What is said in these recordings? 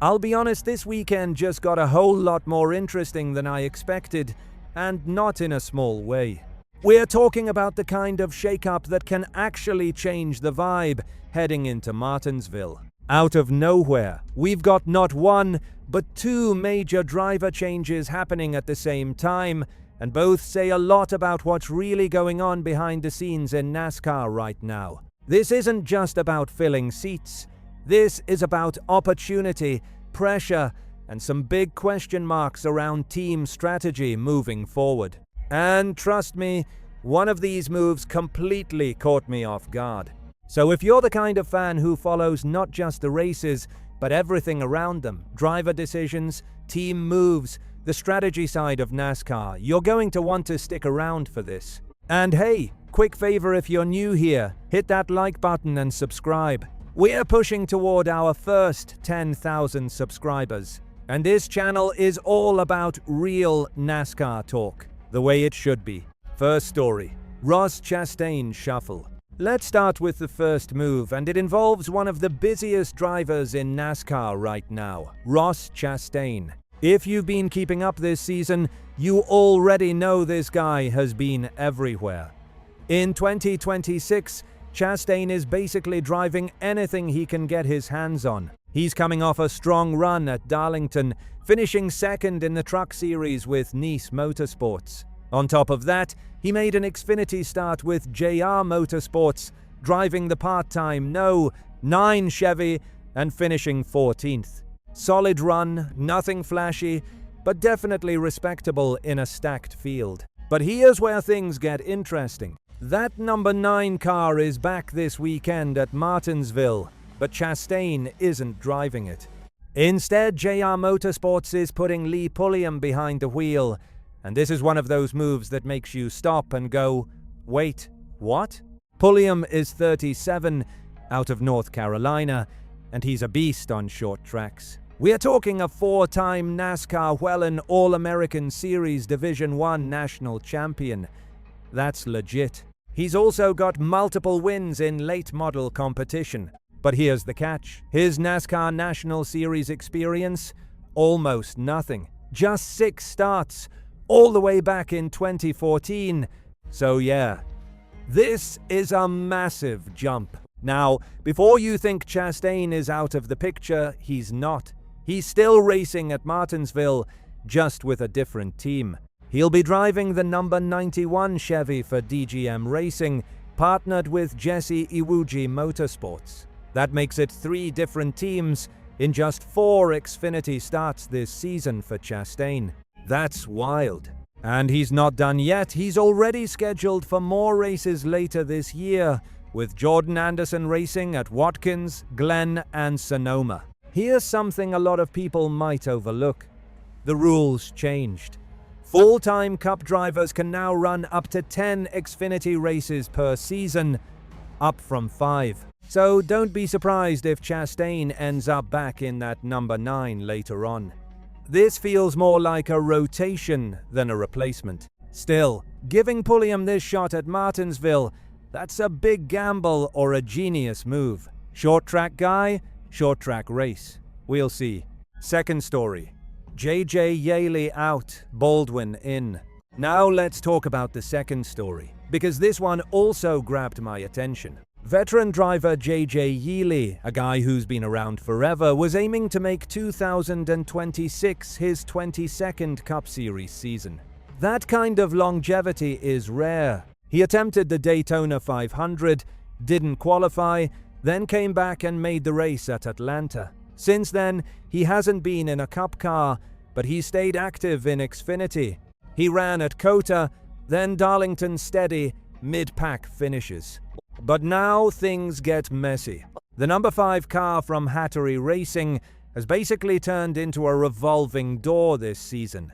I'll be honest, this weekend just got a whole lot more interesting than I expected, and not in a small way. We're talking about the kind of shakeup that can actually change the vibe heading into Martinsville. Out of nowhere, we've got not one, but two major driver changes happening at the same time, and both say a lot about what's really going on behind the scenes in NASCAR right now. This isn't just about filling seats. This is about opportunity, pressure, and some big question marks around team strategy moving forward. And trust me, one of these moves completely caught me off guard. So if you're the kind of fan who follows not just the races, but everything around them, driver decisions, team moves, the strategy side of NASCAR, you're going to want to stick around for this. And hey, quick favor if you're new here, hit that like button and subscribe. We're pushing toward our first 10,000 subscribers. And this channel is all about real NASCAR talk, the way it should be. First story, Ross Chastain shuffle. Let's start with the first move, and it involves one of the busiest drivers in NASCAR right now, Ross Chastain. If you've been keeping up this season, you already know this guy has been everywhere. In 2026, Chastain is basically driving anything he can get his hands on. He's coming off a strong run at Darlington, finishing second in the Truck Series with Nice Motorsports. On top of that, he made an Xfinity start with JR Motorsports, driving the part-time 9 Chevy and finishing 14th. Solid run, nothing flashy, but definitely respectable in a stacked field. But here's where things get interesting. That number 9 car is back this weekend at Martinsville, but Chastain isn't driving it. Instead, JR Motorsports is putting Lee Pulliam behind the wheel, and this is one of those moves that makes you stop and go, wait, what? Pulliam is 37, out of North Carolina, and he's a beast on short tracks. We're talking a 4-time NASCAR Whelen All-American Series Division I national champion. That's legit. He's also got multiple wins in late model competition. But here's the catch. His NASCAR National Series experience? Almost nothing. Just 6 starts, all the way back in 2014. So yeah, this is a massive jump. Now, before you think Chastain is out of the picture, he's not. He's still racing at Martinsville, just with a different team. He'll be driving the number 91 Chevy for DGM Racing, partnered with Jesse Iwuji Motorsports. That makes it 3 different teams in just 4 Xfinity starts this season for Chastain. That's wild. And he's not done yet. He's already scheduled for more races later this year, with Jordan Anderson Racing at Watkins, Glen, and Sonoma. Here's something a lot of people might overlook. The rules changed. Full-time Cup drivers can now run up to 10 Xfinity races per season, up from 5. So don't be surprised if Chastain ends up back in that number 9 later on. This feels more like a rotation than a replacement. Still, giving Pulliam this shot at Martinsville, that's a big gamble or a genius move. Short track guy, short track race. We'll see. Second story. JJ Yeley out, Baldwin in. Now let's talk about the second story, because this one also grabbed my attention. Veteran driver JJ Yeley, a guy who's been around forever, was aiming to make 2026 his 22nd Cup Series season. That kind of longevity is rare. He attempted the Daytona 500, didn't qualify, then came back and made the race at Atlanta. Since then, he hasn't been in a Cup car, but he stayed active in Xfinity. He ran at COTA, then Darlington steady, mid-pack finishes. But now things get messy. The number 5 car from Hattery Racing has basically turned into a revolving door this season.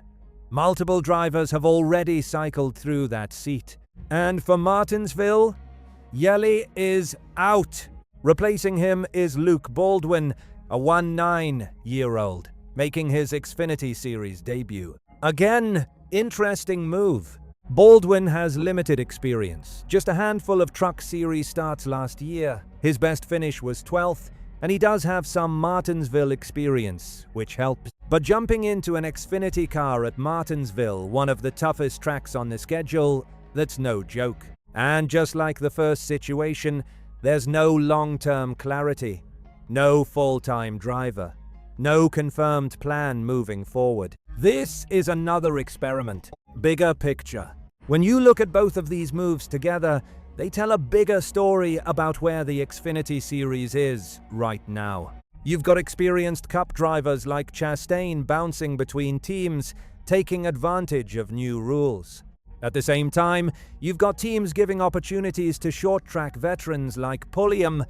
Multiple drivers have already cycled through that seat. And for Martinsville, Yeley is out. Replacing him is Luke Baldwin, a 19-year-old, making his Xfinity Series debut. Again, interesting move. Baldwin has limited experience, just a handful of Truck Series starts last year. His best finish was 12th, And he does have some Martinsville experience, which helps. But jumping into an Xfinity car at Martinsville, one of the toughest tracks on the schedule, that's no joke. And just like the first situation, there's no long-term clarity, no full-time driver, no confirmed plan moving forward. This is another experiment, bigger picture. When you look at both of these moves together, they tell a bigger story about where the Xfinity Series is right now. You've got experienced Cup drivers like Chastain bouncing between teams, taking advantage of new rules. At the same time, you've got teams giving opportunities to short-track veterans like Pulliam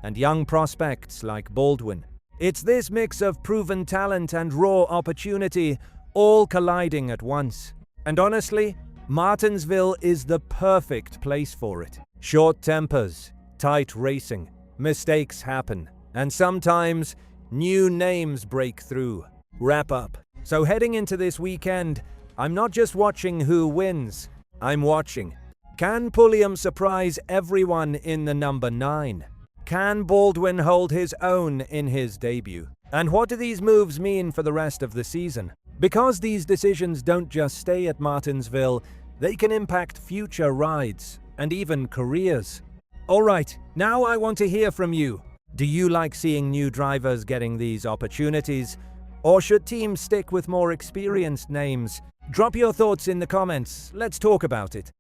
and young prospects like Baldwin. It's this mix of proven talent and raw opportunity, all colliding at once. And honestly, Martinsville is the perfect place for it. Short tempers, tight racing, mistakes happen, and sometimes new names break through. Wrap up. So heading into this weekend, I'm not just watching who wins, I'm watching. Can Pulliam surprise everyone in the number 9? Can Baldwin hold his own in his debut? And what do these moves mean for the rest of the season? Because these decisions don't just stay at Martinsville, they can impact future rides and even careers. Alright, now I want to hear from you. Do you like seeing new drivers getting these opportunities? Or should teams stick with more experienced names? Drop your thoughts in the comments, let's talk about it.